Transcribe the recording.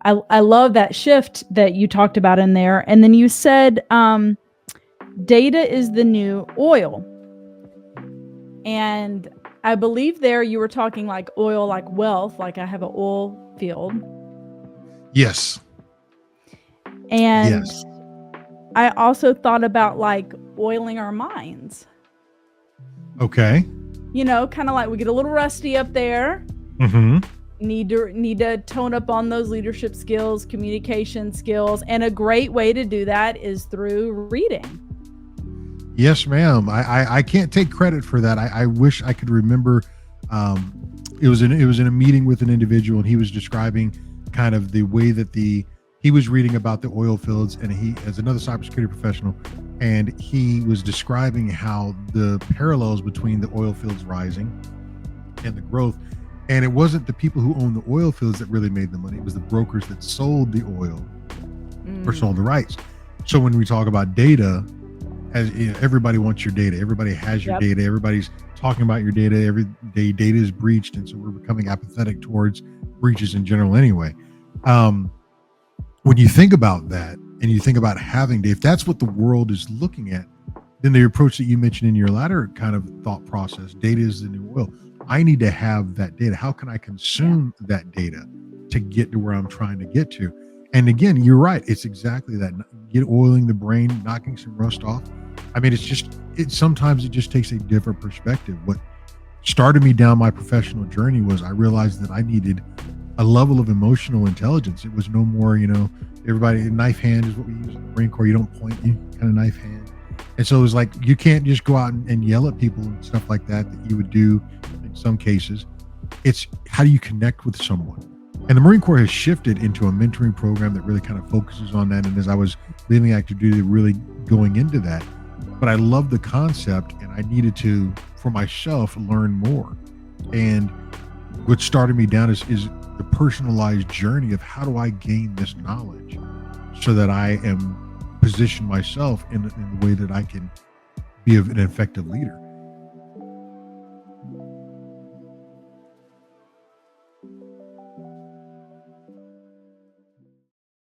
I love that shift that you talked about in there. And then you said data is the new oil. And I believe there you were talking like oil, like wealth, like I have an oil field. Yes. And yes. I also thought about like oiling our minds. Okay. You know, kind of like we get a little rusty up there. Mm-hmm. Need to tone up on those leadership skills, communication skills, and a great way to do that is through reading. Yes, ma'am. I can't take credit for that. I wish I could remember. It was in a meeting with an individual, and he was describing kind of the way that he was reading about the oil fields, and he, as another cybersecurity professional, and he was describing how the parallels between the oil fields rising and the growth. And it wasn't the people who own the oil fields that really made the money. It was the brokers that sold the oil or sold the rights. So when we talk about data, as you know, everybody wants your data. Everybody has your data. Everybody's talking about your data. Every day data is breached. And so we're becoming apathetic towards breaches in general anyway. When you think about that and you think about having data, if that's what the world is looking at, then the approach that you mentioned in your latter kind of thought process, data is the new oil. I need to have that data. How can I consume that data to get to where I'm trying to get to? And again, you're right. It's exactly that. Get oiling the brain, knocking some rust off. I mean, sometimes it just takes a different perspective. What started me down my professional journey was I realized that I needed a level of emotional intelligence. It was no more, everybody, knife hand is what we use in the Marine Corps. You don't point, you kind of knife hand. And so it was like, you can't just go out and yell at people and stuff like that you would do in some cases. It's how do you connect with someone? And the Marine Corps has shifted into a mentoring program that really kind of focuses on that. And as I was leaving active duty, really going into that. But I love the concept, and I needed to, for myself, learn more. And what started me down is the personalized journey of how do I gain this knowledge so that I am position myself in the way that I can be an effective leader.